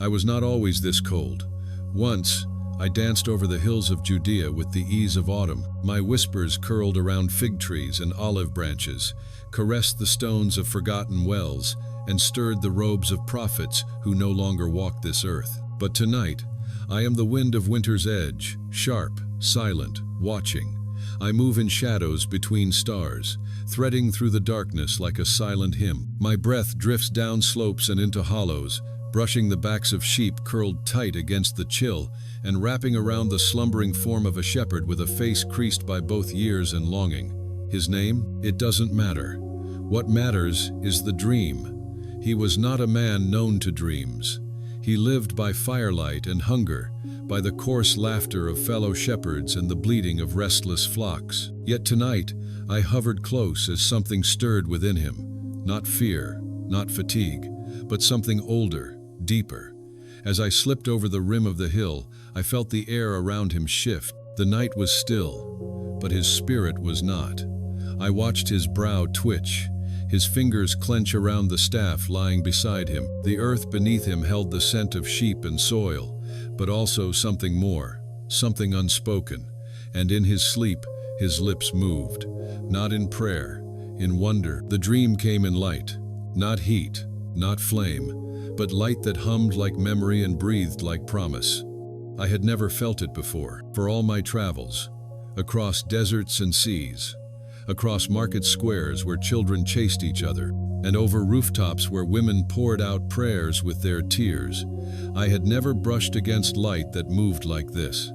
I was not always this cold. Once, I danced over the hills of Judea with the ease of autumn. My whispers curled around fig trees and olive branches, caressed the stones of forgotten wells, and stirred the robes of prophets who no longer walk this earth. But tonight, I am the wind of winter's edge, sharp, silent, watching. I move in shadows between stars, threading through the darkness like a silent hymn. My breath drifts down slopes and into hollows, brushing the backs of sheep curled tight against the chill and wrapping around the slumbering form of a shepherd with a face creased by both years and longing. His name? It doesn't matter. What matters is the dream. He was not a man known to dreams. He lived by firelight and hunger, by the coarse laughter of fellow shepherds and the bleating of restless flocks. Yet tonight, I hovered close as something stirred within him. Not fear, not fatigue, but something older, deeper. As I slipped over the rim of the hill, I felt the air around him shift. The night was still, but his spirit was not. I watched his brow twitch, his fingers clench around the staff lying beside him. The earth beneath him held the scent of sheep and soil, but also something more, something unspoken. And in his sleep, his lips moved, not in prayer, in wonder. The dream came in light, not heat, not flame, but light that hummed like memory and breathed like promise. I had never felt it before. For all my travels, across deserts and seas, across market squares where children chased each other, and over rooftops where women poured out prayers with their tears, I had never brushed against light that moved like this.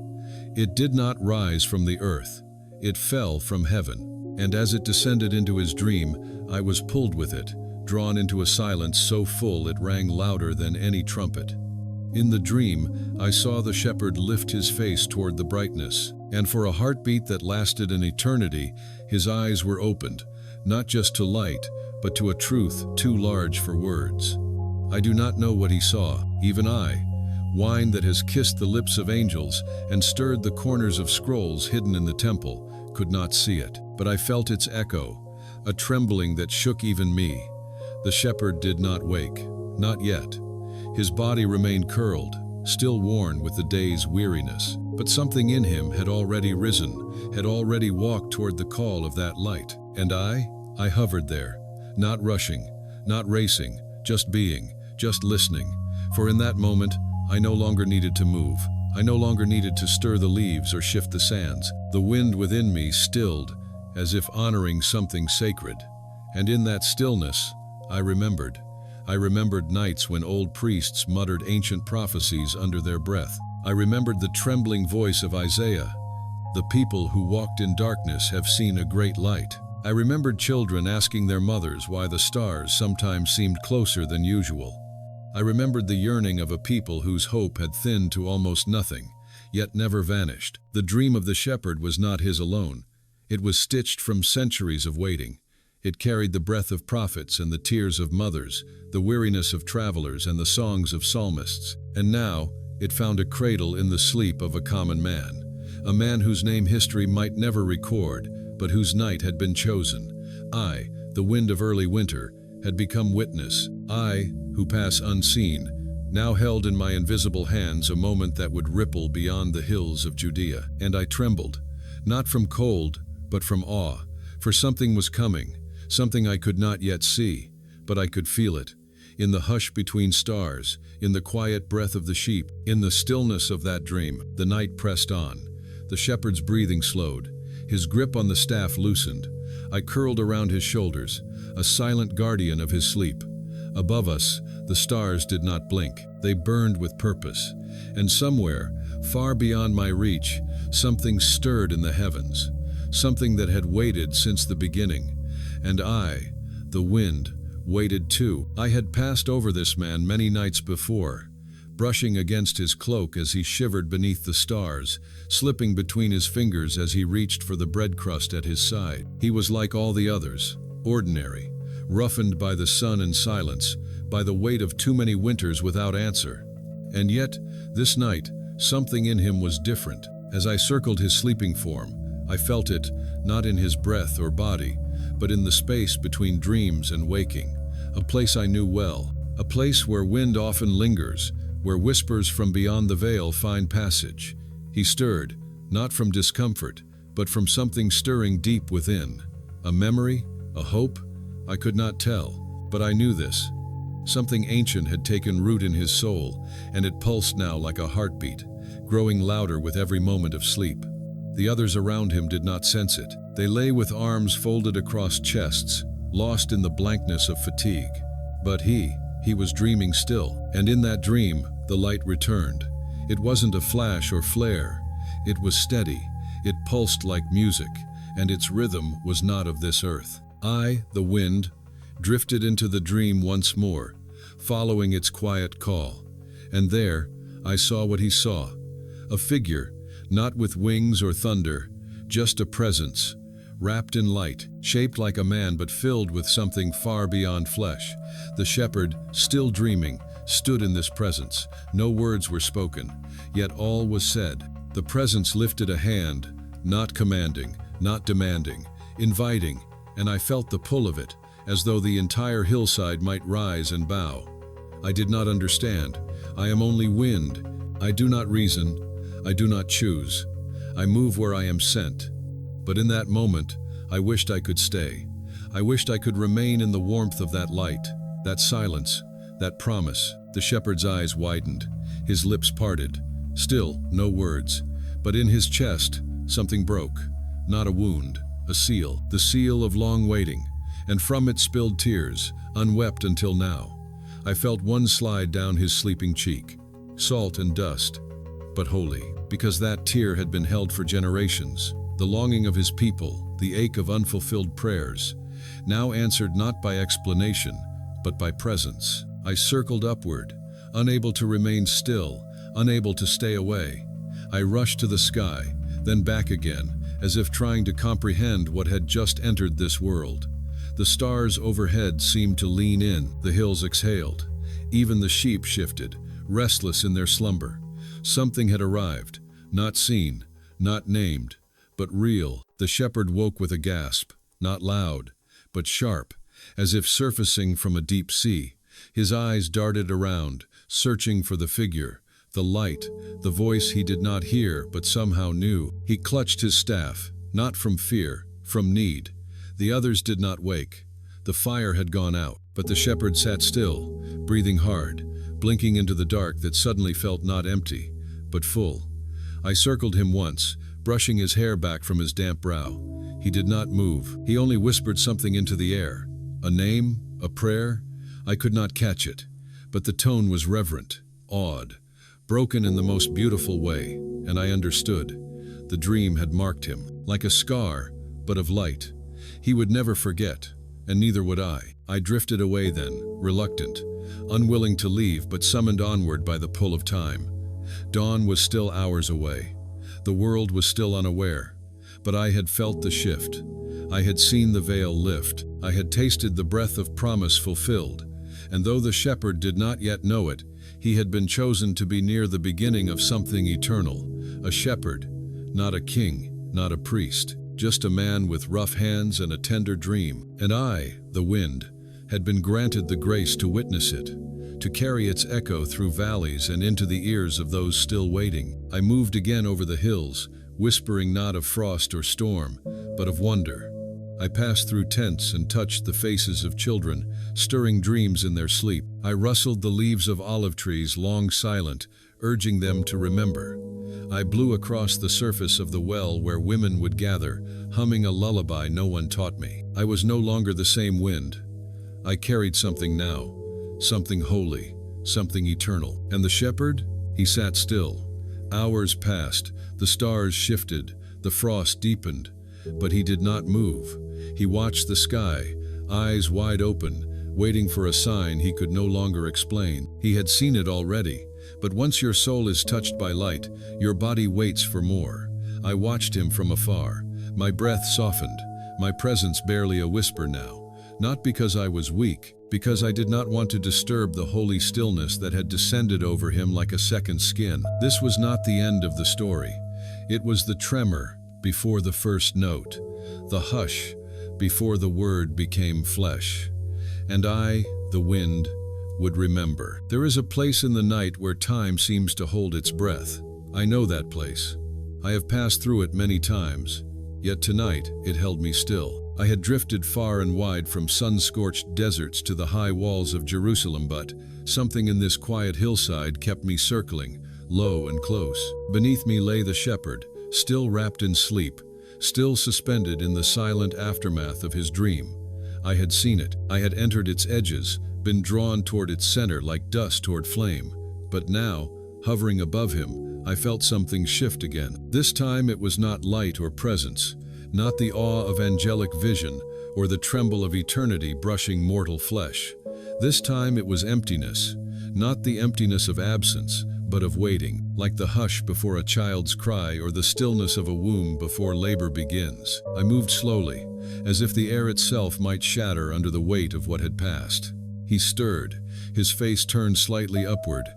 It did not rise from the earth. It fell from heaven. And as it descended into his dream, I was pulled with it, drawn into a silence so full it rang louder than any trumpet. In the dream, I saw the shepherd lift his face toward the brightness, and for a heartbeat that lasted an eternity, his eyes were opened, not just to light, but to a truth too large for words. I do not know what he saw, even I. Wine that has kissed the lips of angels and stirred the corners of scrolls hidden in the temple, could not see it. But I felt its echo, a trembling that shook even me. The shepherd did not wake, not yet. His body remained curled, still worn with the day's weariness. But something in him had already risen, had already walked toward the call of that light. And I hovered there, not rushing, not racing, just being, just listening. For in that moment, I no longer needed to move. I no longer needed to stir the leaves or shift the sands. The wind within me stilled, as if honoring something sacred. And in that stillness, I remembered nights when old priests muttered ancient prophecies under their breath. I remembered the trembling voice of Isaiah. The people who walked in darkness have seen a great light. I remembered children asking their mothers why the stars sometimes seemed closer than usual. I remembered the yearning of a people whose hope had thinned to almost nothing, yet never vanished. The dream of the shepherd was not his alone. It was stitched from centuries of waiting. It carried the breath of prophets and the tears of mothers, the weariness of travelers and the songs of psalmists. And now, it found a cradle in the sleep of a common man, a man whose name history might never record, but whose night had been chosen. I, the wind of early winter, had become witness. I, who pass unseen, now held in my invisible hands a moment that would ripple beyond the hills of Judea. And I trembled, not from cold, but from awe, for something was coming, something I could not yet see, but I could feel it. In the hush between stars, in the quiet breath of the sheep, in the stillness of that dream, the night pressed on. The shepherd's breathing slowed. His grip on the staff loosened. I curled around his shoulders, a silent guardian of his sleep. Above us, the stars did not blink. They burned with purpose. And somewhere, far beyond my reach, something stirred in the heavens, something that had waited since the beginning. And I, the wind, waited too. I had passed over this man many nights before, brushing against his cloak as he shivered beneath the stars, slipping between his fingers as he reached for the bread crust at his side. He was like all the others, ordinary, roughened by the sun and silence, by the weight of too many winters without answer. And yet, this night, something in him was different. As I circled his sleeping form, I felt it, not in his breath or body, but in the space between dreams and waking, a place I knew well, a place where wind often lingers, where whispers from beyond the veil find passage. He stirred, not from discomfort, but from something stirring deep within. A memory? A hope? I could not tell, but I knew this. Something ancient had taken root in his soul, and it pulsed now like a heartbeat, growing louder with every moment of sleep. The others around him did not sense it. They lay with arms folded across chests, lost in the blankness of fatigue. But he was dreaming still, and in that dream, the light returned. It wasn't a flash or flare. It was steady. It pulsed like music, and its rhythm was not of this earth. I, the wind, drifted into the dream once more, following its quiet call. And there, I saw what he saw. A figure, not with wings or thunder, just a presence, wrapped in light, shaped like a man but filled with something far beyond flesh. The shepherd, still dreaming, stood in this presence. No words were spoken, yet all was said. The presence lifted a hand, not commanding, not demanding, inviting, and I felt the pull of it, as though the entire hillside might rise and bow. I did not understand. I am only wind. I do not reason. I do not choose. I move where I am sent. But in that moment, I wished I could stay. I wished I could remain in the warmth of that light, that silence, that promise. The shepherd's eyes widened. His lips parted. Still, no words. But in his chest, something broke. Not a wound, a seal. The seal of long waiting. And from it spilled tears, unwept until now. I felt one slide down his sleeping cheek. Salt and dust, but holy, because that tear had been held for generations. The longing of his people, the ache of unfulfilled prayers, now answered not by explanation, but by presence. I circled upward, unable to remain still, unable to stay away. I rushed to the sky, then back again, as if trying to comprehend what had just entered this world. The stars overhead seemed to lean in, the hills exhaled. Even the sheep shifted, restless in their slumber. Something had arrived, not seen, not named, but real. The shepherd woke with a gasp, not loud, but sharp, as if surfacing from a deep sea. His eyes darted around, searching for the figure, the light, the voice he did not hear but somehow knew. He clutched his staff, not from fear, from need. The others did not wake. The fire had gone out, but the shepherd sat still, breathing hard, blinking into the dark that suddenly felt not empty, but full. I circled him once, brushing his hair back from his damp brow. He did not move. He only whispered something into the air. A name? A prayer? I could not catch it, but the tone was reverent, awed, broken in the most beautiful way, and I understood. The dream had marked him, like a scar, but of light. He would never forget, and neither would I. I drifted away then, reluctant, unwilling to leave but summoned onward by the pull of time. Dawn was still hours away. The world was still unaware, but I had felt the shift. I had seen the veil lift. I had tasted the breath of promise fulfilled, and though the shepherd did not yet know it, he had been chosen to be near the beginning of something eternal. A shepherd, not a king, not a priest, just a man with rough hands and a tender dream. And I, the wind, had been granted the grace to witness it, to carry its echo through valleys and into the ears of those still waiting. I moved again over the hills, whispering not of frost or storm, but of wonder. I passed through tents and touched the faces of children, stirring dreams in their sleep. I rustled the leaves of olive trees long silent, urging them to remember. I blew across the surface of the well where women would gather, humming a lullaby no one taught me. I was no longer the same wind. I carried something now, something holy, something eternal. And the shepherd? He sat still. Hours passed, the stars shifted, the frost deepened, but he did not move. He watched the sky, eyes wide open, waiting for a sign he could no longer explain. He had seen it already, but once your soul is touched by light, your body waits for more. I watched him from afar. My breath softened, my presence barely a whisper now. Not because I was weak, because I did not want to disturb the holy stillness that had descended over him like a second skin. This was not the end of the story. It was the tremor before the first note, the hush before the word became flesh. And I, the wind, would remember. There is a place in the night where time seems to hold its breath. I know that place. I have passed through it many times, yet tonight it held me still. I had drifted far and wide from sun-scorched deserts to the high walls of Jerusalem, but something in this quiet hillside kept me circling, low and close. Beneath me lay the shepherd, still wrapped in sleep, still suspended in the silent aftermath of his dream. I had seen it. I had entered its edges, been drawn toward its center like dust toward flame. But now, hovering above him, I felt something shift again. This time it was not light or presence, not the awe of angelic vision or the tremble of eternity brushing mortal flesh. This time it was emptiness, not the emptiness of absence, but of waiting, like the hush before a child's cry or the stillness of a womb before labor begins. I moved slowly, as if the air itself might shatter under the weight of what had passed. He stirred, his face turned slightly upward,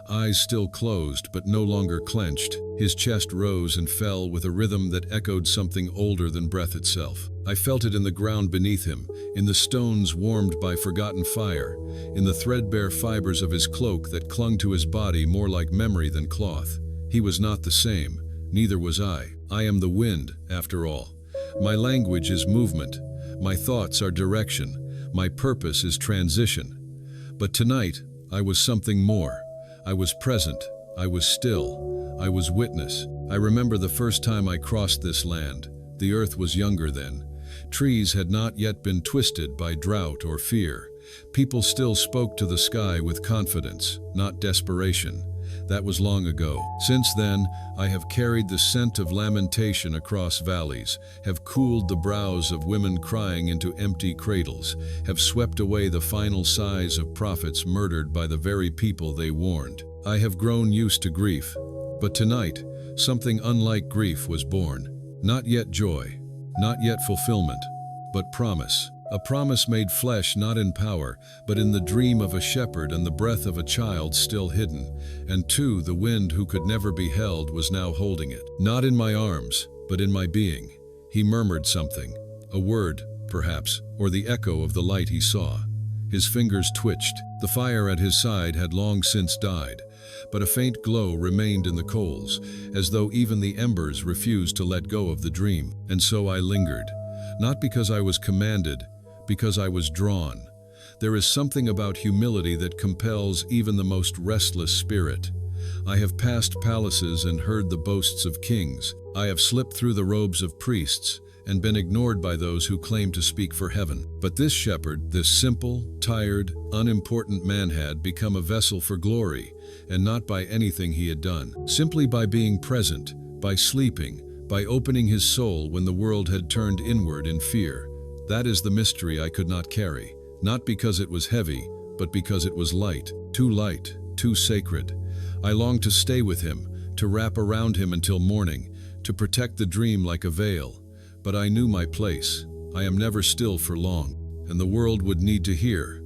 eyes still closed but no longer clenched. His chest rose and fell with a rhythm that echoed something older than breath itself. I felt it in the ground beneath him, in the stones warmed by forgotten fire, in the threadbare fibers of his cloak that clung to his body more like memory than cloth. He was not the same, neither was I. I am the wind, after all. My language is movement, my thoughts are direction, my purpose is transition. But tonight, I was something more. I was present, I was still, I was witness. I remember the first time I crossed this land. The earth was younger then. Trees had not yet been twisted by drought or fear. People still spoke to the sky with confidence, not desperation. That was long ago. Since then, I have carried the scent of lamentation across valleys, have cooled the brows of women crying into empty cradles, have swept away the final sighs of prophets murdered by the very people they warned. I have grown used to grief, but tonight, something unlike grief was born. Not yet joy, not yet fulfillment, but promise. A promise made flesh not in power, but in the dream of a shepherd and the breath of a child still hidden. And too, the wind who could never be held was now holding it. Not in my arms, but in my being. He murmured something, a word, perhaps, or the echo of the light he saw. His fingers twitched. The fire at his side had long since died, but a faint glow remained in the coals, as though even the embers refused to let go of the dream. And so I lingered, not because I was commanded, because I was drawn. There is something about humility that compels even the most restless spirit. I have passed palaces and heard the boasts of kings. I have slipped through the robes of priests and been ignored by those who claim to speak for heaven. But this shepherd, this simple, tired, unimportant man had become a vessel for glory, and not by anything he had done. Simply by being present, by sleeping, by opening his soul when the world had turned inward in fear. That is the mystery I could not carry, not because it was heavy, but because it was light, too sacred. I longed to stay with him, to wrap around him until morning, to protect the dream like a veil. But I knew my place. I am never still for long, and the world would need to hear.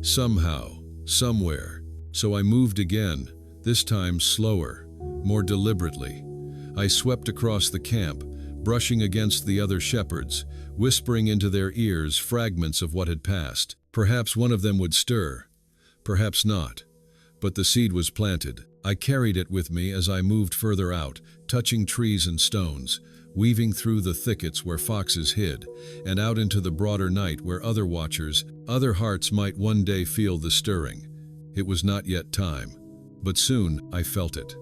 Somehow, somewhere. So I moved again, this time slower, more deliberately. I swept across the camp, brushing against the other shepherds, whispering into their ears fragments of what had passed. Perhaps one of them would stir, perhaps not. But the seed was planted. I carried it with me as I moved further out, touching trees and stones, weaving through the thickets where foxes hid, and out into the broader night where other watchers, other hearts might one day feel the stirring. It was not yet time, but soon I felt it.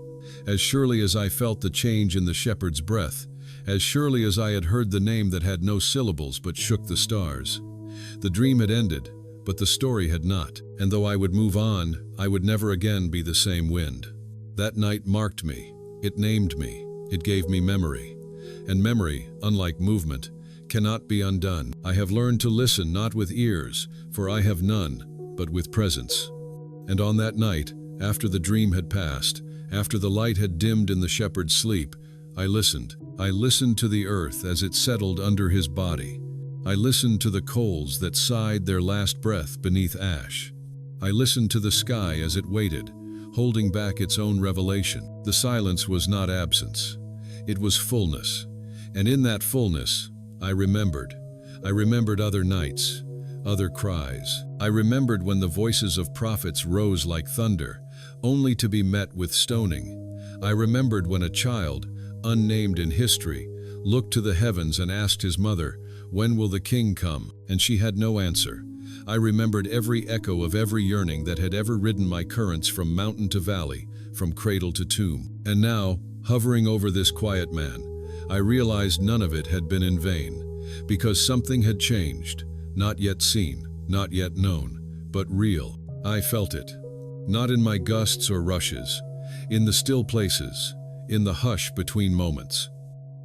As surely as I felt the change in the shepherd's breath, as surely as I had heard the name that had no syllables but shook the stars. The dream had ended, but the story had not, and though I would move on, I would never again be the same wind. That night marked me, it named me, it gave me memory. And memory, unlike movement, cannot be undone. I have learned to listen not with ears, for I have none, but with presence. And on that night, after the dream had passed, after the light had dimmed in the shepherd's sleep, I listened. I listened to the earth as it settled under his body. I listened to the coals that sighed their last breath beneath ash. I listened to the sky as it waited, holding back its own revelation. The silence was not absence. It was fullness. And in that fullness, I remembered. I remembered other nights, other cries. I remembered when the voices of prophets rose like thunder, only to be met with stoning. I remembered when a child, unnamed in history, looked to the heavens and asked his mother, "When will the king come?" And she had no answer. I remembered every echo of every yearning that had ever ridden my currents from mountain to valley, from cradle to tomb. And now, hovering over this quiet man, I realized none of it had been in vain, because something had changed, not yet seen, not yet known, but real. I felt it, not in my gusts or rushes, in the still places, in the hush between moments.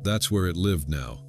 That's where it lived now.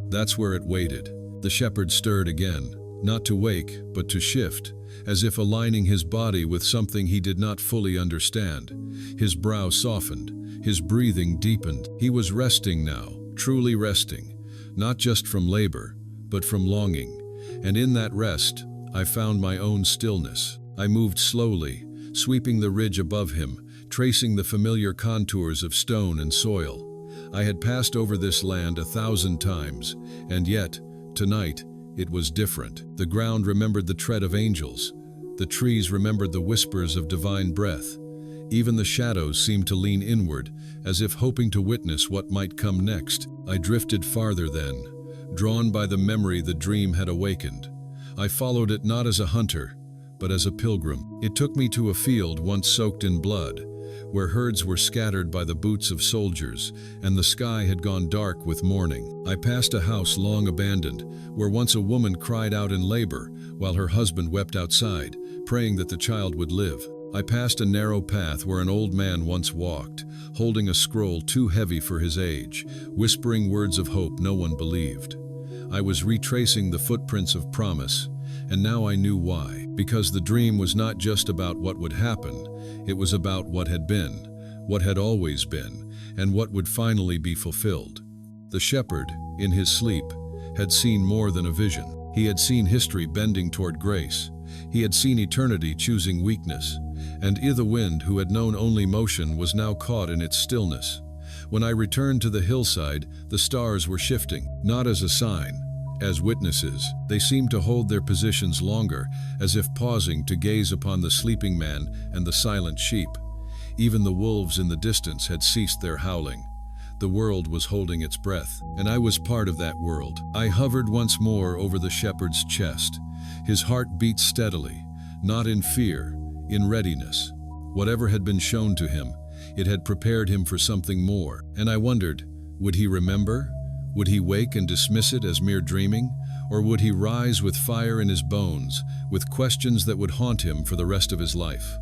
That's where it waited. The shepherd stirred again, not to wake, but to shift, as if aligning his body with something he did not fully understand. His brow softened, his breathing deepened. He was resting now, truly resting, not just from labor, but from longing. And in that rest, I found my own stillness. I moved slowly, sweeping the ridge above him, tracing the familiar contours of stone and soil. I had passed over this land 1,000 times, and yet, tonight, it was different. The ground remembered the tread of angels. The trees remembered the whispers of divine breath. Even the shadows seemed to lean inward, as if hoping to witness what might come next. I drifted farther then, drawn by the memory the dream had awakened. I followed it not as a hunter, but as a pilgrim. It took me to a field once soaked in blood, where herds were scattered by the boots of soldiers, and the sky had gone dark with mourning. I passed a house long abandoned, where once a woman cried out in labor, while her husband wept outside, praying that the child would live. I passed a narrow path where an old man once walked, holding a scroll too heavy for his age, whispering words of hope no one believed. I was retracing the footprints of promise, and now I knew why. Because the dream was not just about what would happen, it was about what had been, what had always been, and what would finally be fulfilled. The shepherd, in his sleep, had seen more than a vision. He had seen history bending toward grace. He had seen eternity choosing weakness, and the wind, who had known only motion, was now caught in its stillness. When I returned to the hillside, the stars were shifting, not as a sign, as witnesses. They seemed to hold their positions longer, as if pausing to gaze upon the sleeping man and the silent sheep. Even the wolves in the distance had ceased their howling. The world was holding its breath, and I was part of that world. I hovered once more over the shepherd's chest. His heart beat steadily, not in fear, in readiness. Whatever had been shown to him, it had prepared him for something more. And I wondered, would he remember? Would he wake and dismiss it as mere dreaming? Or would he rise with fire in his bones, with questions that would haunt him for the rest of his life?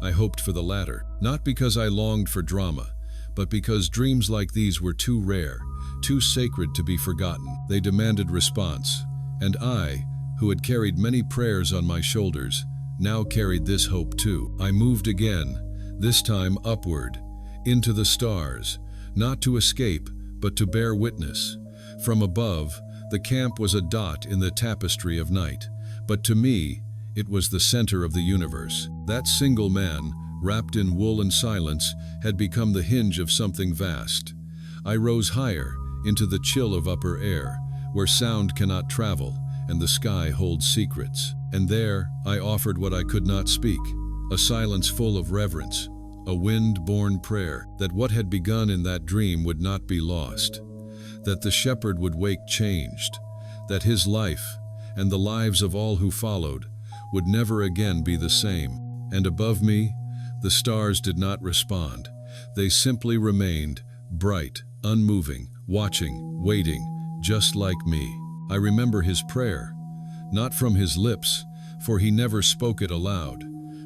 I hoped for the latter, not because I longed for drama, but because dreams like these were too rare, too sacred to be forgotten. They demanded response, and I, who had carried many prayers on my shoulders, now carried this hope too. I moved again, this time upward, into the stars, not to escape, but to bear witness. From above, the camp was a dot in the tapestry of night, but to me, it was the center of the universe. That single man, wrapped in wool and silence, had become the hinge of something vast. I rose higher, into the chill of upper air, where sound cannot travel, and the sky holds secrets. And there, I offered what I could not speak, a silence full of reverence, a wind-born prayer that what had begun in that dream would not be lost, that the shepherd would wake changed, that his life, and the lives of all who followed, would never again be the same. And above me, the stars did not respond. They simply remained, bright, unmoving, watching, waiting, just like me. I remember his prayer, not from his lips, for he never spoke it aloud,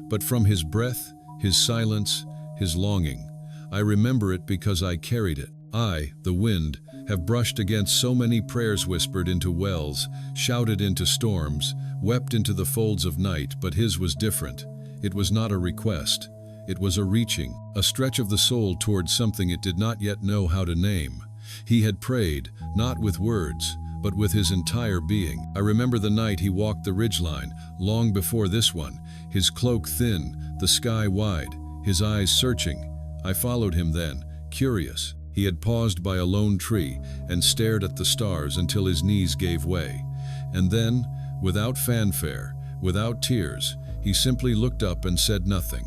but from his breath, his silence, his longing. I remember it because I carried it. I, the wind, have brushed against so many prayers whispered into wells, shouted into storms, wept into the folds of night, but his was different. It was not a request. It was a reaching, a stretch of the soul towards something it did not yet know how to name. He had prayed, not with words, but with his entire being. I remember the night he walked the ridgeline, long before this one, his cloak thin, the sky wide, his eyes searching. I followed him then, curious. He had paused by a lone tree and stared at the stars until his knees gave way. And then, Without fanfare, without tears, he simply looked up and said nothing.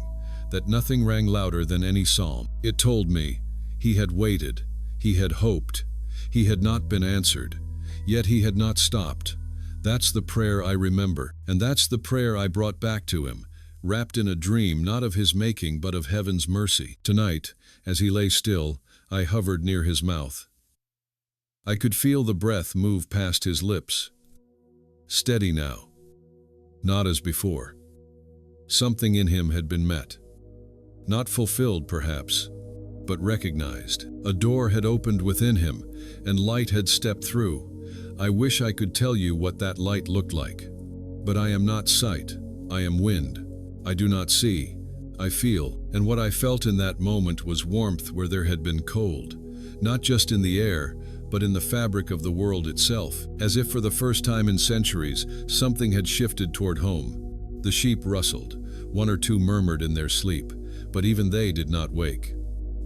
That nothing rang louder than any psalm. It told me he had waited, he had hoped, he had not been answered, yet he had not stopped. That's the prayer I remember, and that's the prayer I brought back to him, wrapped in a dream not of his making but of heaven's mercy. Tonight, as he lay still, I hovered near his mouth. I could feel the breath move past his lips. Steady now. Not as before. Something in him had been met. Not fulfilled, perhaps, but recognized. A door had opened within him, and light had stepped through. I wish I could tell you what that light looked like. But I am not sight. I am wind. I do not see. I feel, and what I felt in that moment was warmth where there had been cold. Not just in the air, but in the fabric of the world itself. As if for the first time in centuries, something had shifted toward home. The sheep rustled. One or two murmured in their sleep, but even they did not wake.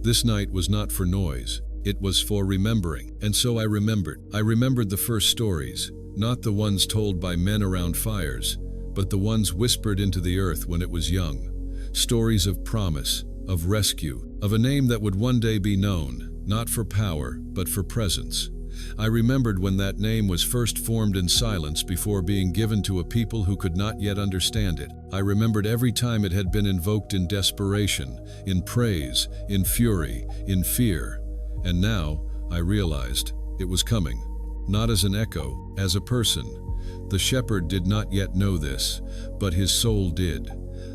This night was not for noise. It was for remembering. And so I remembered. I remembered the first stories, not the ones told by men around fires, but the ones whispered into the earth when it was young. Stories of promise, of rescue, of a name that would one day be known, not for power, but for presence. I remembered when that name was first formed in silence before being given to a people who could not yet understand it. I remembered every time it had been invoked in desperation, in praise, in fury, in fear. And now, I realized, it was coming. Not as an echo, as a person. The shepherd did not yet know this, but his soul did.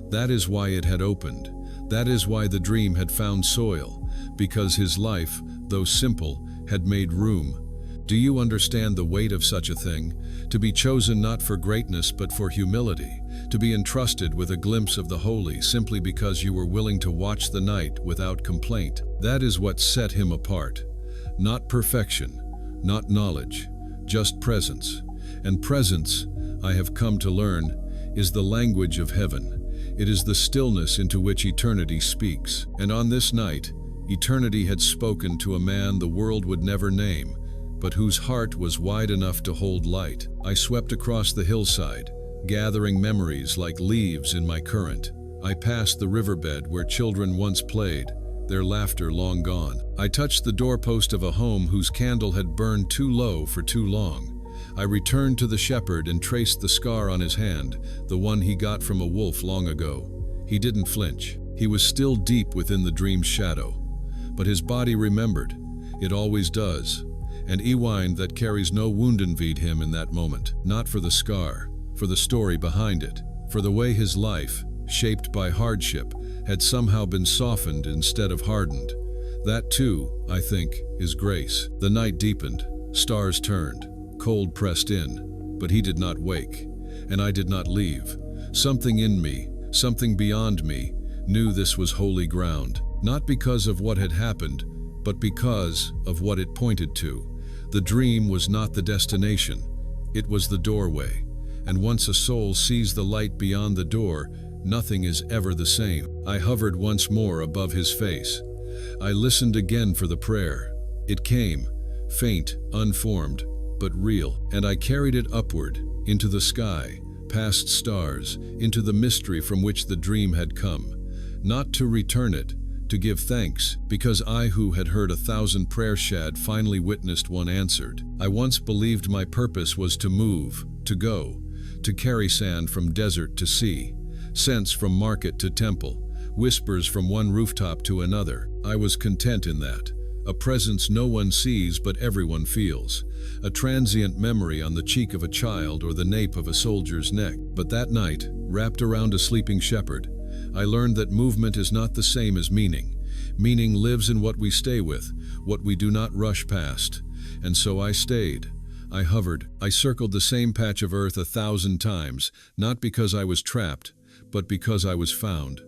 That is why it had opened. That is why the dream had found soil, because his life, though simple, had made room. Do you understand the weight of such a thing? To be chosen not for greatness but for humility, to be entrusted with a glimpse of the holy simply because you were willing to watch the night without complaint. That is what set him apart. Not perfection, not knowledge, just presence. And presence, I have come to learn, is the language of heaven. It is the stillness into which eternity speaks. And on this night, eternity had spoken to a man the world would never name, but whose heart was wide enough to hold light. I swept across the hillside, gathering memories like leaves in my current. I passed the riverbed where children once played, their laughter long gone. I touched the doorpost of a home whose candle had burned too low for too long. I returned to the shepherd and traced the scar on his hand, the one he got from a wolf long ago. He didn't flinch. He was still deep within the dream's shadow. But his body remembered. It always does. And Ewine that carries no wound envied him in that moment, not for the scar, for the story behind it, for the way his life, shaped by hardship, had somehow been softened instead of hardened. That too, I think, is grace. The night deepened, stars turned, cold pressed in, but he did not wake, and I did not leave. Something in me, something beyond me, knew this was holy ground, not because of what had happened, but because of what it pointed to. The dream was not the destination, it was the doorway, and once a soul sees the light beyond the door, nothing is ever the same. I hovered once more above his face. I listened again for the prayer. It came, faint, unformed, but real, and I carried it upward, into the sky, past stars, into the mystery from which the dream had come. Not to return it, to give thanks, because I who had heard 1,000 prayers shad finally witnessed one answered. I once believed my purpose was to move, to go, to carry sand from desert to sea, scents from market to temple, whispers from one rooftop to another. I was content in that. A presence no one sees but everyone feels. A transient memory on the cheek of a child or the nape of a soldier's neck. But that night, wrapped around a sleeping shepherd, I learned that movement is not the same as meaning. Meaning lives in what we stay with, what we do not rush past. And so I stayed. I hovered. I circled the same patch of earth 1,000 times, not because I was trapped, but because I was found.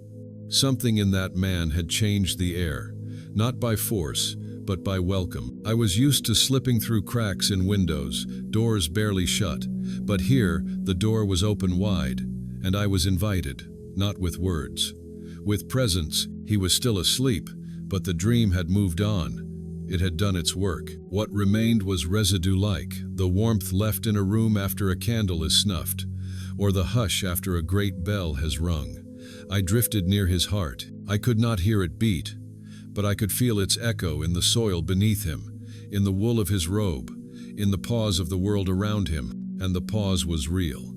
Something in that man had changed the air, not by force, but by welcome. I was used to slipping through cracks in windows, doors barely shut, but here the door was open wide, and I was invited. Not with words. With presence, he was still asleep, but the dream had moved on. It had done its work. What remained was residue-like, the warmth left in a room after a candle is snuffed, or the hush after a great bell has rung. I drifted near his heart. I could not hear it beat, but I could feel its echo in the soil beneath him, in the wool of his robe, in the pause of the world around him, and the pause was real.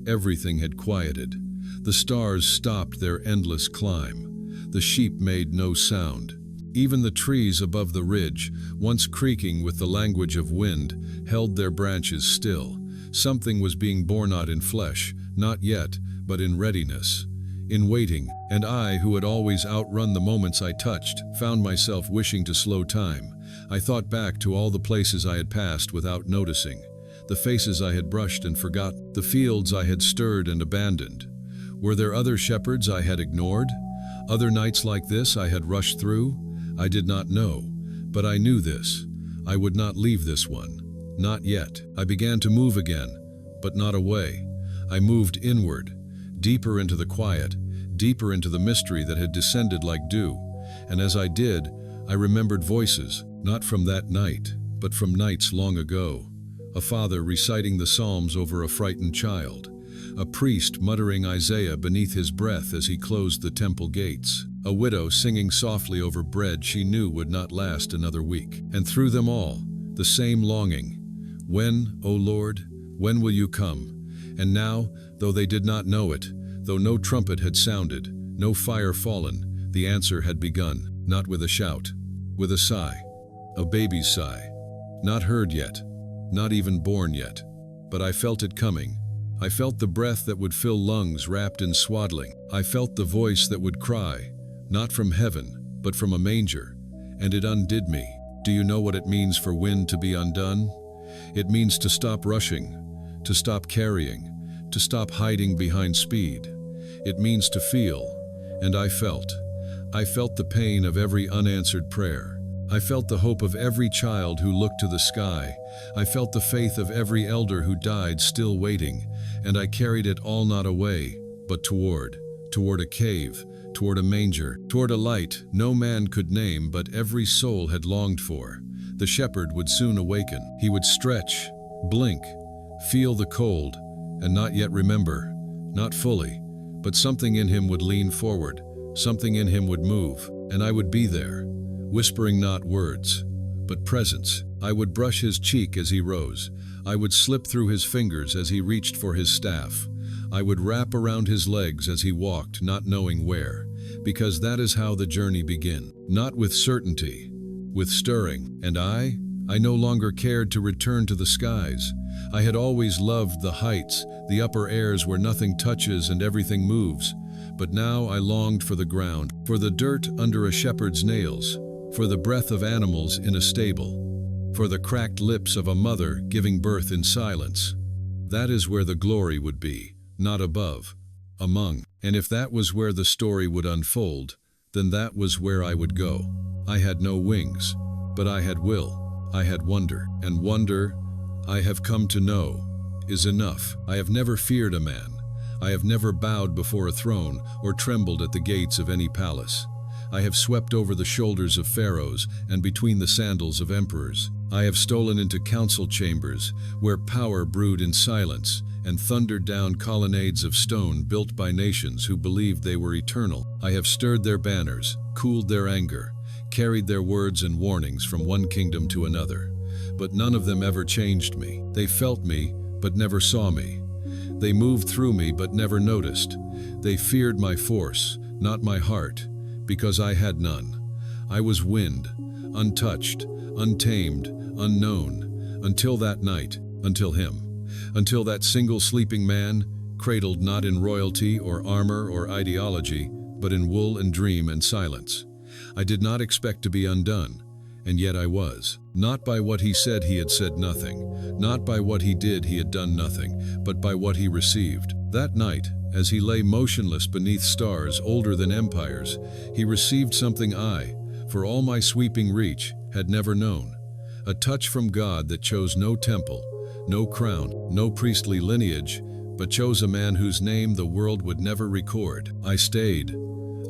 Everything had quieted. The stars stopped their endless climb. The sheep made no sound. Even the trees above the ridge, once creaking with the language of wind, held their branches still. Something was being born not in flesh, not yet, but in readiness, in waiting, and I, who had always outrun the moments I touched, found myself wishing to slow time. I thought back to all the places I had passed without noticing, the faces I had brushed and forgotten, the fields I had stirred and abandoned. Were there other shepherds I had ignored? Other nights like this I had rushed through? I did not know, but I knew this. I would not leave this one. Not yet. I began to move again, but not away. I moved inward, deeper into the quiet, deeper into the mystery that had descended like dew. And as I did, I remembered voices, not from that night, but from nights long ago. A father reciting the Psalms over a frightened child. A priest muttering Isaiah beneath his breath as he closed the temple gates. A widow singing softly over bread she knew would not last another week. And through them all, the same longing. When, O Lord, when will you come? And now, though they did not know it, though no trumpet had sounded, no fire fallen, the answer had begun, not with a shout, with a sigh, a baby's sigh. Not heard yet, not even born yet, but I felt it coming. I felt the breath that would fill lungs wrapped in swaddling. I felt the voice that would cry, not from heaven, but from a manger, and it undid me. Do you know what it means for wind to be undone? It means to stop rushing, to stop carrying, to stop hiding behind speed. It means to feel, and I felt. I felt the pain of every unanswered prayer. I felt the hope of every child who looked to the sky. I felt the faith of every elder who died still waiting, and I carried it all not away, but toward a cave, toward a manger, toward a light no man could name but every soul had longed for. The shepherd would soon awaken. He would stretch, blink, feel the cold, and not yet remember, not fully, but something in him would lean forward, something in him would move, and I would be there, whispering not words, but presence. I would brush his cheek as he rose. I would slip through his fingers as he reached for his staff. I would wrap around his legs as he walked, not knowing where, because that is how the journey begins. Not with certainty, with stirring. And I no longer cared to return to the skies. I had always loved the heights, the upper airs where nothing touches and everything moves. But now I longed for the ground, for the dirt under a shepherd's nails, for the breath of animals in a stable, for the cracked lips of a mother giving birth in silence. That is where the glory would be, not above, among. And if that was where the story would unfold, then that was where I would go. I had no wings, but I had will. I had wonder, and wonder, I have come to know, is enough. I have never feared a man. I have never bowed before a throne or trembled at the gates of any palace. I have swept over the shoulders of pharaohs and between the sandals of emperors. I have stolen into council chambers where power brewed in silence and thundered down colonnades of stone built by nations who believed they were eternal. I have stirred their banners, cooled their anger, carried their words and warnings from one kingdom to another. But none of them ever changed me. They felt me, but never saw me. They moved through me, but never noticed. They feared my force, not my heart, because I had none. I was wind, untouched, untamed, unknown, until that night, until him, until that single sleeping man, cradled not in royalty or armor or ideology, but in wool and dream and silence. I did not expect to be undone, and yet I was. Not by what he said he had said nothing, not by what he did he had done nothing, but by what he received. That night, as he lay motionless beneath stars older than empires, he received something I, for all my sweeping reach, had never known. A touch from God that chose no temple, no crown, no priestly lineage, but chose a man whose name the world would never record. I stayed.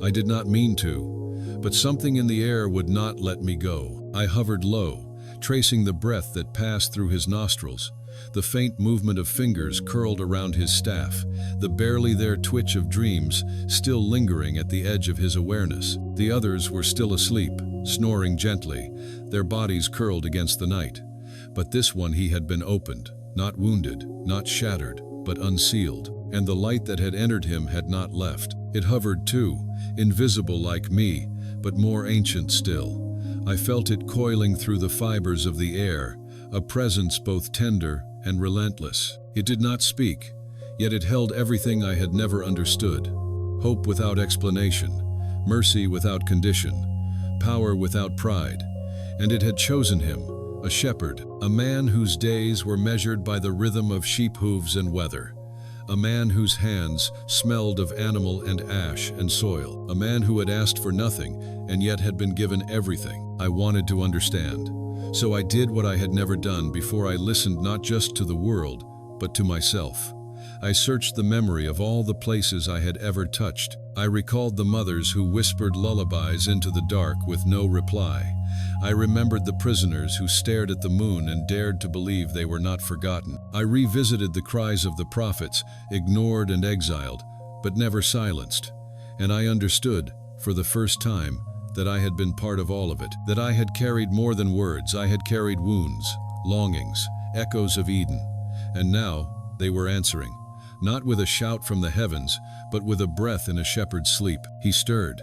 I did not mean to, But something in the air would not let me go. I hovered low, tracing the breath that passed through his nostrils, the faint movement of fingers curled around his staff, the barely there twitch of dreams still lingering at the edge of his awareness. The others were still asleep, snoring gently, their bodies curled against the night. But this one he had been opened, not wounded, not shattered, but unsealed. And the light that had entered him had not left. It hovered too, invisible like me, but more ancient still. I felt it coiling through the fibers of the air, a presence both tender and relentless. It did not speak, yet it held everything I had never understood. Hope without explanation, mercy without condition, power without pride. And it had chosen him, a shepherd, a man whose days were measured by the rhythm of sheep hooves and weather. A man whose hands smelled of animal and ash and soil. A man who had asked for nothing and yet had been given everything. I wanted to understand. So I did what I had never done before. I listened not just to the world, but to myself. I searched the memory of all the places I had ever touched. I recalled the mothers who whispered lullabies into the dark with no reply. I remembered the prisoners who stared at the moon and dared to believe they were not forgotten. I revisited the cries of the prophets, ignored and exiled, but never silenced. And I understood, for the first time, that I had been part of all of it, that I had carried more than words. I had carried wounds, longings, echoes of Eden. And now they were answering, not with a shout from the heavens, but with a breath in a shepherd's sleep. He stirred,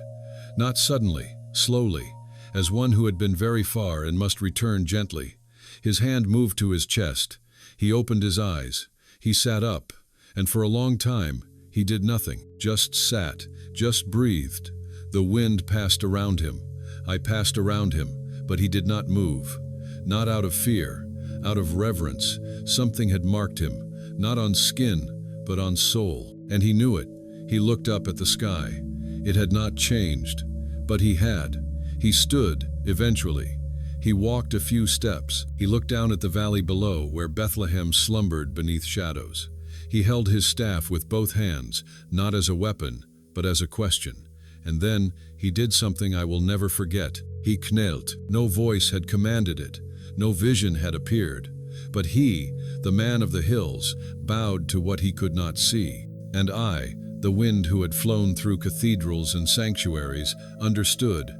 not suddenly, slowly, as one who had been very far and must return gently. His hand moved to his chest. He opened his eyes. He sat up, and for a long time, he did nothing, just sat, just breathed. The wind passed around him. I passed around him, but he did not move. Not out of fear, out of reverence. Something had marked him, not on skin, but on soul. And he knew it. He looked up at the sky. It had not changed, but he had. He stood, eventually. He walked a few steps. He looked down at the valley below, where Bethlehem slumbered beneath shadows. He held his staff with both hands, not as a weapon, but as a question. And then he did something I will never forget. He knelt. No voice had commanded it. No vision had appeared. But he, the man of the hills, bowed to what he could not see. And I, the wind who had flown through cathedrals and sanctuaries, understood.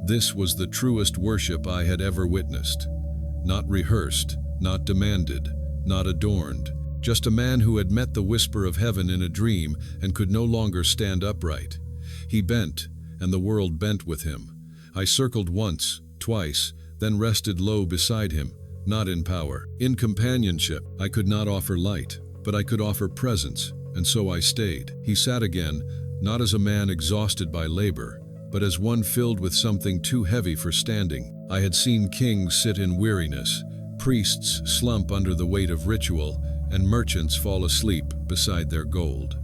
This was the truest worship I had ever witnessed. Not rehearsed, not demanded, not adorned. Just a man who had met the whisper of heaven in a dream and could no longer stand upright. He bent, and the world bent with him. I circled once, twice, then rested low beside him, not in power. In companionship, I could not offer light, but I could offer presence, and so I stayed. He sat again, not as a man exhausted by labor, but as one filled with something too heavy for standing. I had seen kings sit in weariness, priests slump under the weight of ritual, and merchants fall asleep beside their gold.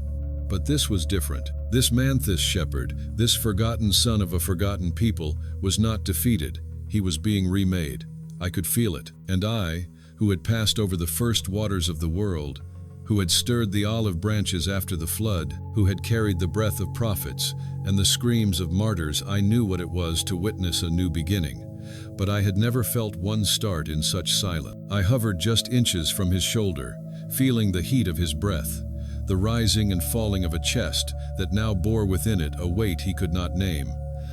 But this was different. This man, this shepherd, this forgotten son of a forgotten people, was not defeated. He was being remade. I could feel it. And I, who had passed over the first waters of the world, who had stirred the olive branches after the flood, who had carried the breath of prophets and the screams of martyrs, I knew what it was to witness a new beginning. But I had never felt one start in such silence. I hovered just inches from his shoulder, feeling the heat of his breath, the rising and falling of a chest that now bore within it a weight he could not name.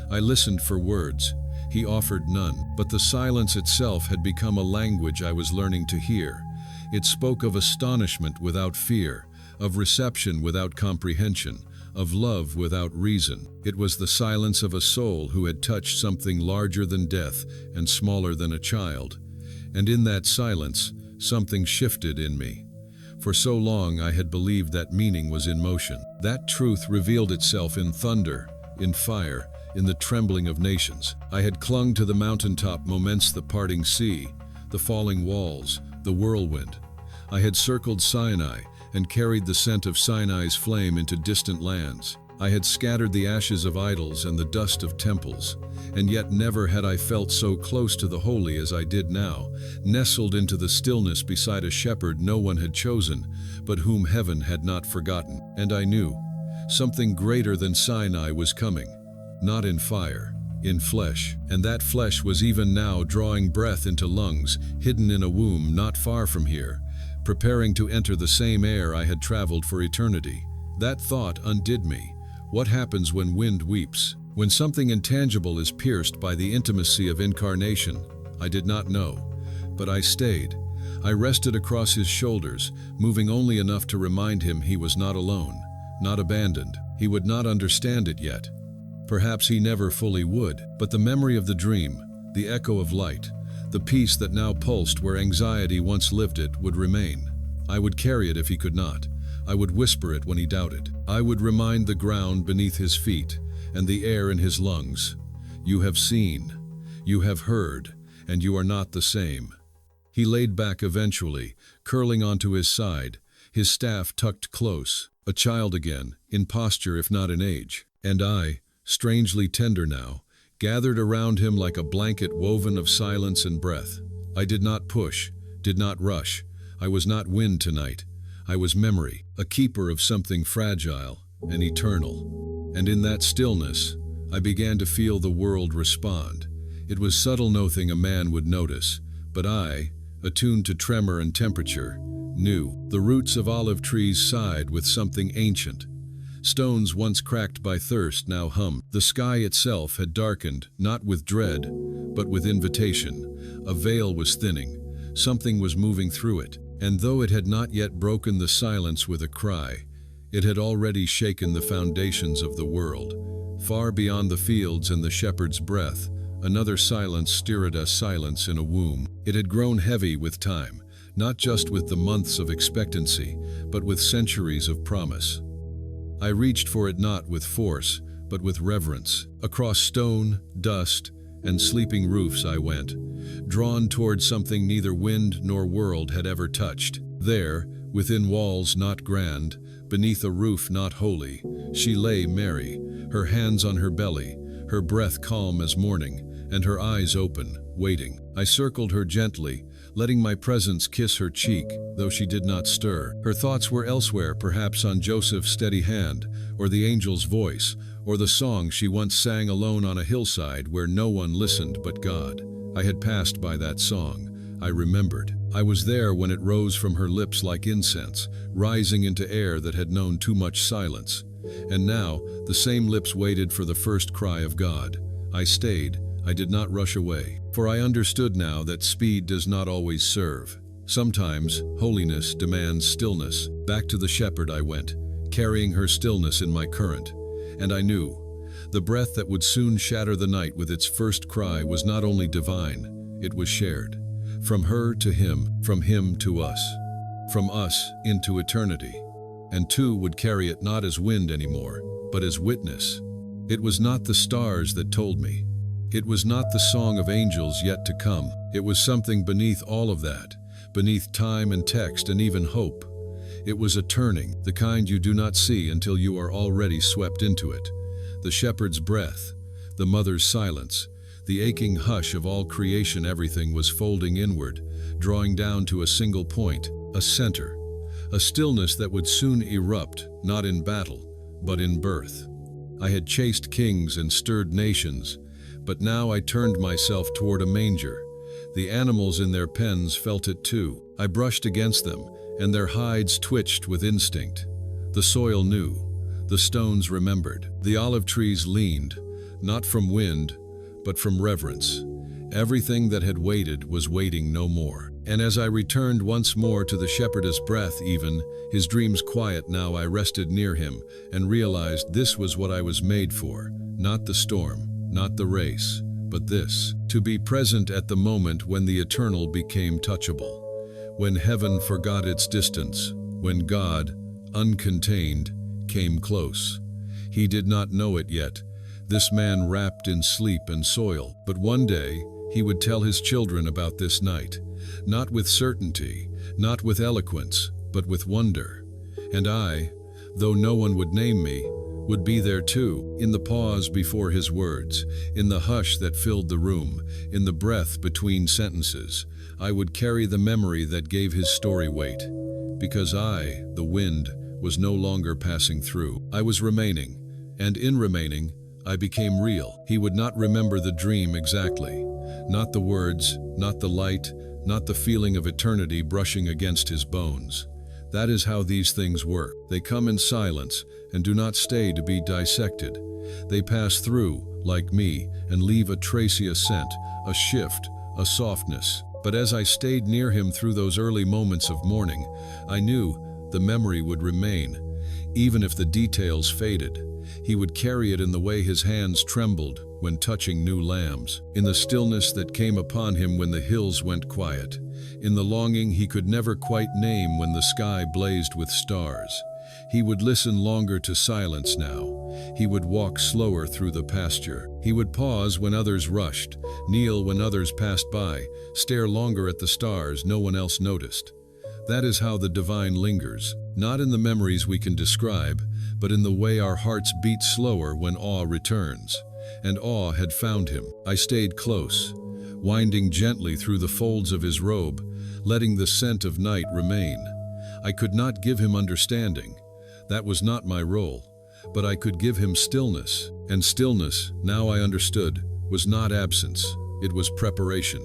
I listened for words. He offered none, but the silence itself had become a language I was learning to hear. It spoke of astonishment without fear, of reception without comprehension, of love without reason. It was the silence of a soul who had touched something larger than death and smaller than a child. And in that silence, something shifted in me. For so long I had believed that meaning was in motion. That truth revealed itself in thunder, in fire, in the trembling of nations. I had clung to the mountaintop moments, the parting sea, the falling walls, the whirlwind. I had circled Sinai and carried the scent of Sinai's flame into distant lands. I had scattered the ashes of idols and the dust of temples, and yet never had I felt so close to the holy as I did now, nestled into the stillness beside a shepherd no one had chosen, but whom heaven had not forgotten. And I knew something greater than Sinai was coming, not in fire, in flesh, and that flesh was even now drawing breath into lungs, hidden in a womb not far from here, preparing to enter the same air I had traveled for eternity. That thought undid me. What happens when wind weeps? When something intangible is pierced by the intimacy of incarnation? I did not know, but I stayed. I rested across his shoulders, moving only enough to remind him he was not alone, not abandoned. He would not understand it yet. Perhaps he never fully would, but the memory of the dream, the echo of light, the peace that now pulsed where anxiety once lived it would remain. I would carry it if he could not. I would whisper it when he doubted. I would remind the ground beneath his feet and the air in his lungs. You have seen, you have heard, and you are not the same. He laid back eventually, curling onto his side, his staff tucked close, a child again, in posture if not in age. And I, strangely tender now, gathered around him like a blanket woven of silence and breath. I did not push, did not rush. I was not wind tonight. I was memory, a keeper of something fragile and eternal. And in that stillness, I began to feel the world respond. It was subtle, nothing a man would notice, but I, attuned to tremor and temperature, knew. The roots of olive trees sighed with something ancient. Stones once cracked by thirst now hummed. The sky itself had darkened, not with dread, but with invitation. A veil was thinning. Something was moving through it. And though it had not yet broken the silence with a cry, it had already shaken the foundations of the world. Far beyond the fields and the shepherd's breath, another silence stirred us, silence in a womb. It had grown heavy with time, not just with the months of expectancy, but with centuries of promise. I reached for it not with force, but with reverence. Across stone, dust, and sleeping roofs I went, drawn toward something neither wind nor world had ever touched. There, within walls not grand, beneath a roof not holy, she lay Mary, her hands on her belly, her breath calm as morning, and her eyes open, waiting. I circled her gently, letting my presence kiss her cheek, though she did not stir. Her thoughts were elsewhere, perhaps on Joseph's steady hand, or the angel's voice, or the song she once sang alone on a hillside where no one listened but God. I had passed by that song. I remembered. I was there when it rose from her lips like incense, rising into air that had known too much silence. And now, the same lips waited for the first cry of God. I stayed. I did not rush away, for I understood now that speed does not always serve. Sometimes, holiness demands stillness. Back to the shepherd I went, carrying her stillness in my current. And I knew, the breath that would soon shatter the night with its first cry was not only divine, it was shared. From her to him, from him to us, from us into eternity. And two would carry it not as wind anymore, but as witness. It was not the stars that told me. It was not the song of angels yet to come. It was something beneath all of that, beneath time and text and even hope. It was a turning, the kind you do not see until you are already swept into it. The shepherd's breath, the mother's silence, the aching hush of all creation. Everything was folding inward, drawing down to a single point, a center, a stillness that would soon erupt, not in battle, but in birth. I had chased kings and stirred nations, but now I turned myself toward a manger. The animals in their pens felt it too. I brushed against them, and their hides twitched with instinct. The soil knew. The stones remembered. The olive trees leaned, not from wind, but from reverence. Everything that had waited was waiting no more. And as I returned once more to the shepherdess breath, even, his dreams quiet now, I rested near him and realized this was what I was made for. Not the storm, not the race, but this. To be present at the moment when the eternal became touchable. When heaven forgot its distance, when God, uncontained, came close. He did not know it yet, this man wrapped in sleep and soil, but one day he would tell his children about this night, not with certainty, not with eloquence, but with wonder. And I, though no one would name me, would be there too, in the pause before his words, in the hush that filled the room, in the breath between sentences. I would carry the memory that gave his story weight, because I, the wind, was no longer passing through. I was remaining, and in remaining, I became real. He would not remember the dream exactly. Not the words, not the light, not the feeling of eternity brushing against his bones. That is how these things work. They come in silence and do not stay to be dissected. They pass through, like me, and leave a tracy scent, a shift, a softness. But as I stayed near him through those early moments of mourning, I knew the memory would remain. Even if the details faded, he would carry it in the way his hands trembled when touching new lambs, in the stillness that came upon him when the hills went quiet, in the longing he could never quite name when the sky blazed with stars. He would listen longer to silence now. He would walk slower through the pasture. He would pause when others rushed, kneel when others passed by, stare longer at the stars no one else noticed. That is how the divine lingers, not in the memories we can describe, but in the way our hearts beat slower when awe returns. And awe had found him. I stayed close, winding gently through the folds of his robe, letting the scent of night remain. I could not give him understanding. That was not my role. But I could give him stillness. And stillness, now I understood, was not absence. It was preparation.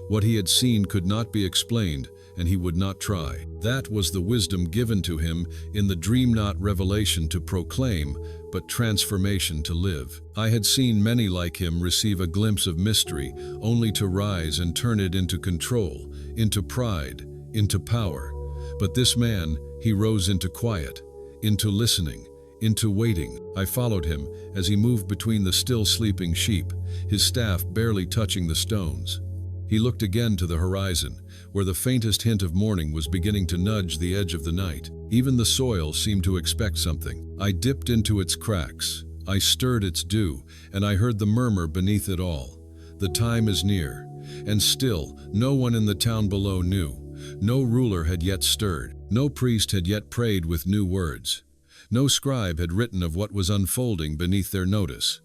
What he had seen could not be explained, and he would not try. That was the wisdom given to him in the dream, not revelation to proclaim, but transformation to live. I had seen many like him receive a glimpse of mystery, only to rise and turn it into control, into pride, into power. But this man, he rose into quiet, into listening, into waiting. I followed him as he moved between the still sleeping sheep, his staff barely touching the stones. He looked again to the horizon, where the faintest hint of morning was beginning to nudge the edge of the night. Even the soil seemed to expect something. I dipped into its cracks. I stirred its dew, and I heard the murmur beneath it all. The time is near. And still, no one in the town below knew. No ruler had yet stirred. No priest had yet prayed with new words. No scribe had written of what was unfolding beneath their notice.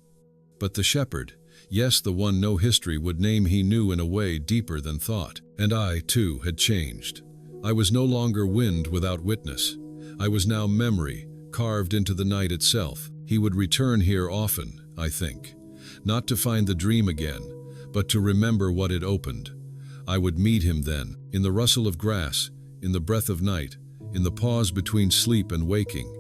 But the shepherd, yes, the one no history would name, he knew in a way deeper than thought. And I, too, had changed. I was no longer wind without witness. I was now memory, carved into the night itself. He would return here often, I think. Not to find the dream again, but to remember what it opened. I would meet him then, in the rustle of grass, in the breath of night, in the pause between sleep and waking.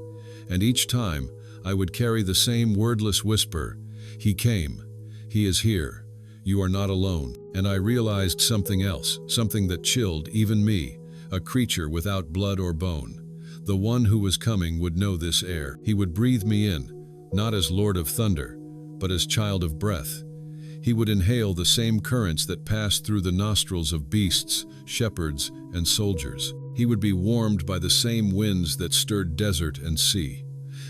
And each time, I would carry the same wordless whisper, "He came. He is here. You are not alone." And I realized something else, something that chilled even me, a creature without blood or bone. The one who was coming would know this air. He would breathe me in, not as Lord of Thunder, but as child of breath. He would inhale the same currents that passed through the nostrils of beasts, shepherds, and soldiers. He would be warmed by the same winds that stirred desert and sea.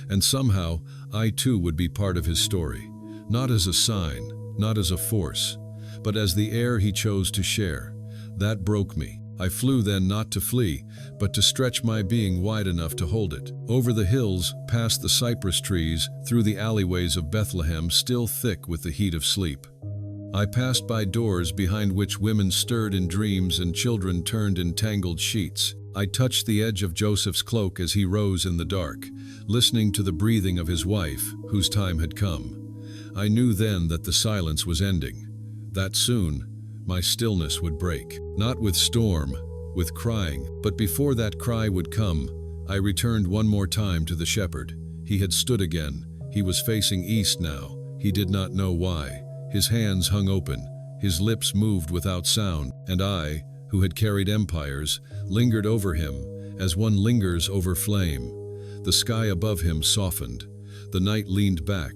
And somehow, I too would be part of his story, not as a sign, not as a force, but as the air he chose to share. That broke me. I flew then not to flee, but to stretch my being wide enough to hold it. Over the hills, past the cypress trees, through the alleyways of Bethlehem still thick with the heat of sleep. I passed by doors behind which women stirred in dreams and children turned in tangled sheets. I touched the edge of Joseph's cloak as he rose in the dark, listening to the breathing of his wife, whose time had come. I knew then that the silence was ending, that soon my stillness would break. Not with storm, with crying, but before that cry would come, I returned one more time to the shepherd. He had stood again. He was facing east now. He did not know why. His hands hung open. His lips moved without sound. And I, who had carried empires, lingered over him as one lingers over flame. The sky above him softened. The night leaned back.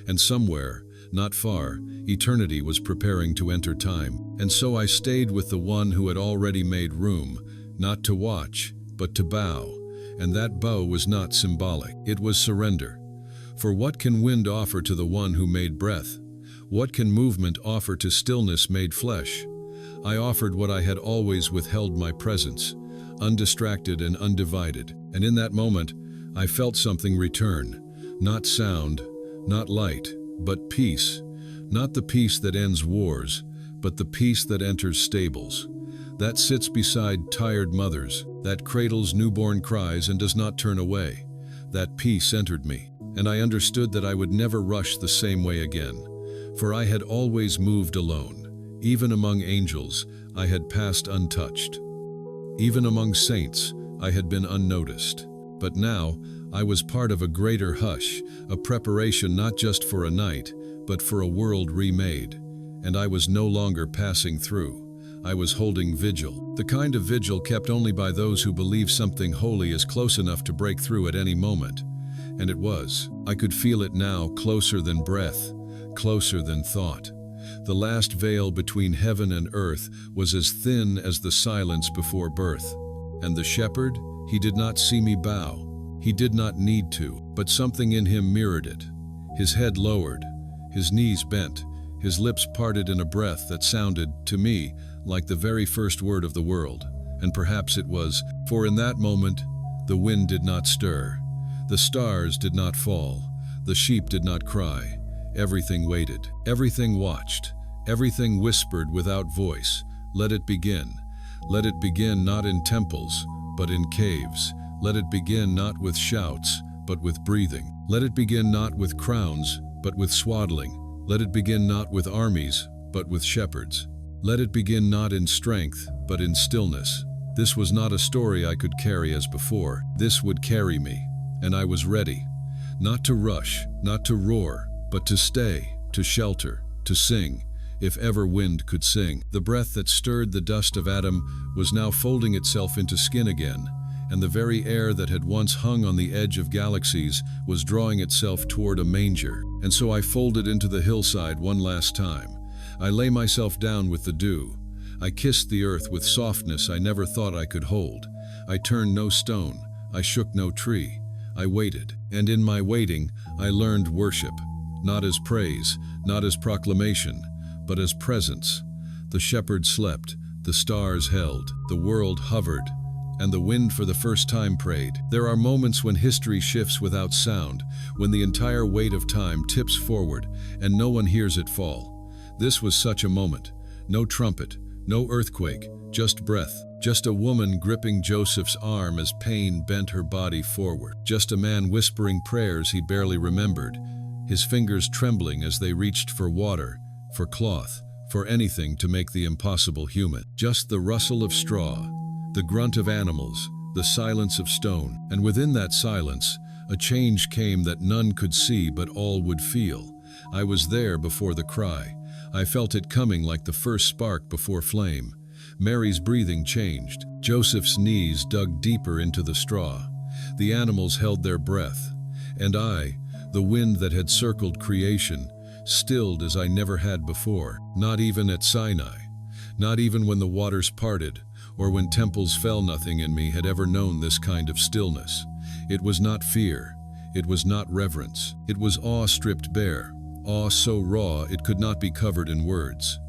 And somewhere, not far, eternity was preparing to enter time. And so I stayed with the one who had already made room, not to watch, but to bow. And that bow was not symbolic. It was surrender. For what can wind offer to the one who made breath? What can movement offer to stillness made flesh? I offered what I had always withheld, my presence, undistracted and undivided. And in that moment, I felt something return. Not sound, not light, but peace. Not the peace that ends wars, but the peace that enters stables. That sits beside tired mothers, that cradles newborn cries and does not turn away. That peace entered me. and I understood that I would never rush the same way again, for I had always moved alone. Even among angels, I had passed untouched. Even among saints, I had been unnoticed. But now, I was part of a greater hush, a preparation not just for a night, but for a world remade. And I was no longer passing through. I was holding vigil. The kind of vigil kept only by those who believe something holy is close enough to break through at any moment. And it was. I could feel it now, closer than breath, closer than thought. The last veil between heaven and earth was as thin as the silence before birth. And the shepherd, he did not see me bow. He did not need to, but something in him mirrored it. His head lowered, his knees bent, his lips parted in a breath that sounded, to me, like the very first word of the world. And perhaps it was, for in that moment, the wind did not stir. The stars did not fall. The sheep did not cry. Everything waited. Everything watched. Everything whispered without voice. Let it begin. Let it begin not in temples, but in caves. Let it begin not with shouts, but with breathing. Let it begin not with crowns, but with swaddling. Let it begin not with armies, but with shepherds. Let it begin not in strength, but in stillness. This was not a story I could carry as before. This would carry me, and I was ready. Not to rush, not to roar, but to stay, to shelter, to sing, if ever wind could sing. The breath that stirred the dust of Adam was now folding itself into skin again, and the very air that had once hung on the edge of galaxies was drawing itself toward a manger. And so I folded into the hillside one last time. I lay myself down with the dew. I kissed the earth with softness I never thought I could hold. I turned no stone. I shook no tree. I waited, and in my waiting, I learned worship. Not as praise, not as proclamation, but as presence. The shepherd slept, the stars held, the world hovered, and the wind for the first time prayed. There are moments when history shifts without sound, when the entire weight of time tips forward, and no one hears it fall. This was such a moment. No trumpet, no earthquake, just breath. Just a woman gripping Joseph's arm as pain bent her body forward. Just a man whispering prayers he barely remembered, his fingers trembling as they reached for water, for cloth, for anything to make the impossible human. Just the rustle of straw, the grunt of animals, the silence of stone. And within that silence, a change came that none could see but all would feel. I was there before the cry. I felt it coming like the first spark before flame. Mary's breathing changed. Joseph's knees dug deeper into the straw. The animals held their breath. And I, the wind that had circled creation, stilled as I never had before. Not even at Sinai. Not even when the waters parted, or when temples fell. Nothing in me had ever known this kind of stillness. It was not fear. It was not reverence. It was awe stripped bare. Awe so raw it could not be covered in words.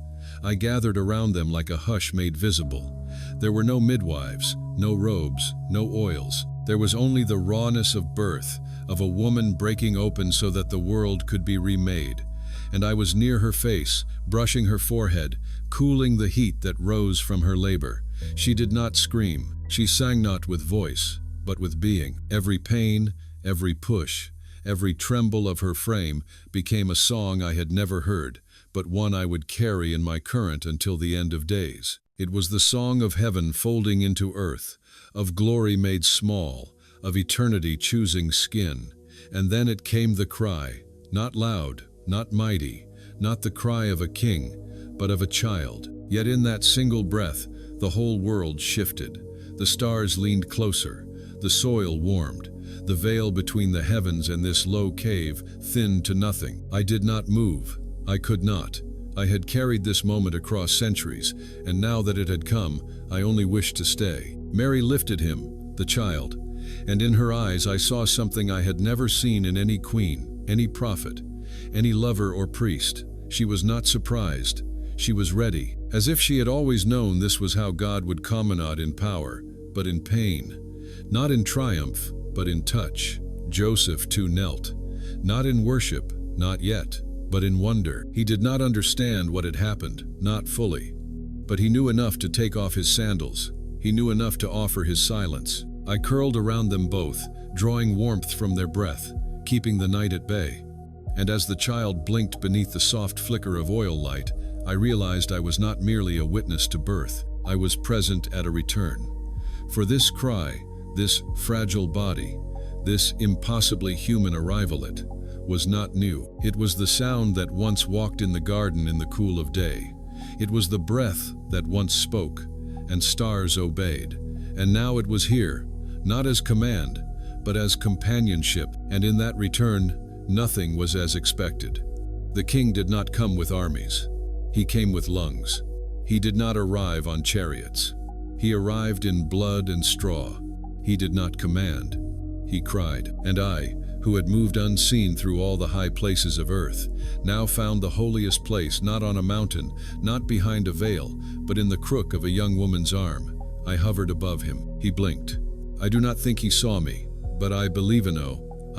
I gathered around them like a hush made visible. There were no midwives, no robes, no oils. There was only the rawness of birth, of a woman breaking open so that the world could be remade. And I was near her face, brushing her forehead, cooling the heat that rose from her labor. She did not scream. She sang not with voice, but with being. Every pain, every push, every tremble of her frame became a song I had never heard, but one I would carry in my current until the end of days. It was the song of heaven folding into earth, of glory made small, of eternity choosing skin. And then it came the cry, not loud, not mighty, not the cry of a king, but of a child. Yet in that single breath, the whole world shifted. The stars leaned closer, the soil warmed, the veil between the heavens and this low cave thinned to nothing. I did not move. I could not. I had carried this moment across centuries, and now that it had come, I only wished to stay. Mary lifted him, the child, and in her eyes I saw something I had never seen in any queen, any prophet, any lover or priest. She was not surprised. She was ready, as if she had always known this was how God would come, not in power, but in pain. Not in triumph, but in touch. Joseph too knelt. Not in worship, not yet, but in wonder. He did not understand what had happened, not fully. But he knew enough to take off his sandals. He knew enough to offer his silence. I curled around them both, drawing warmth from their breath. keeping the night at bay. And as the child blinked beneath the soft flicker of oil light, I realized I was not merely a witness to birth, I was present at a return. For this cry, this fragile body, this impossibly human arrivalet, was not new. It was the sound that once walked in the garden in the cool of day. It was the breath that once spoke, and stars obeyed. And now it was here, not as command, but as companionship, and in that return, nothing was as expected. The king did not come with armies. He came with lungs. He did not arrive on chariots. He arrived in blood and straw. He did not command. He cried, and I, who had moved unseen through all the high places of earth, now found the holiest place not on a mountain, not behind a veil, but in the crook of a young woman's arm. I hovered above him. He blinked. I do not think he saw me, but I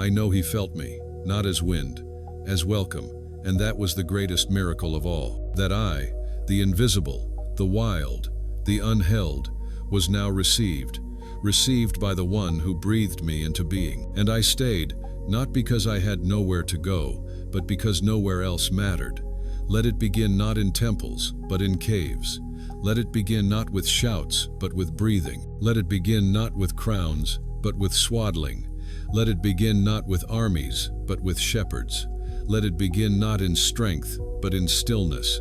know he felt me, not as wind, as welcome, and that was the greatest miracle of all, that I, the invisible, the wild, the unheld, was now received by the one who breathed me into being. And I stayed, not because I had nowhere to go, but because nowhere else mattered. Let it begin not in temples, but in caves. Let it begin not with shouts, but with breathing. Let it begin not with crowns, but with swaddling. Let it begin not with armies, but with shepherds. Let it begin not in strength, but in stillness.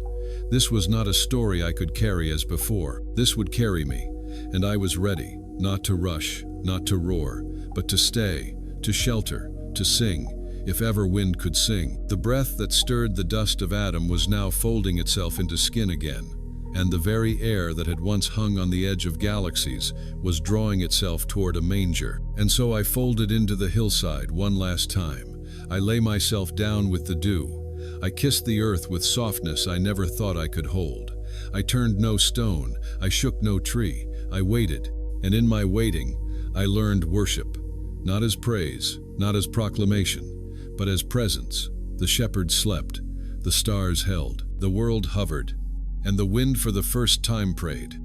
This was not a story I could carry as before. This would carry me, and I was ready, not to rush, not to roar, but to stay, to shelter, to sing, if ever wind could sing. The breath that stirred the dust of Adam was now folding itself into skin again, and the very air that had once hung on the edge of galaxies was drawing itself toward a manger. And so I folded into the hillside one last time. I lay myself down with the dew. I kissed the earth with softness I never thought I could hold. I turned no stone, I shook no tree. I waited, and in my waiting, I learned worship, not as praise, not as proclamation, but as presence. The shepherds slept, the stars held, the world hovered, and the wind for the first time prayed.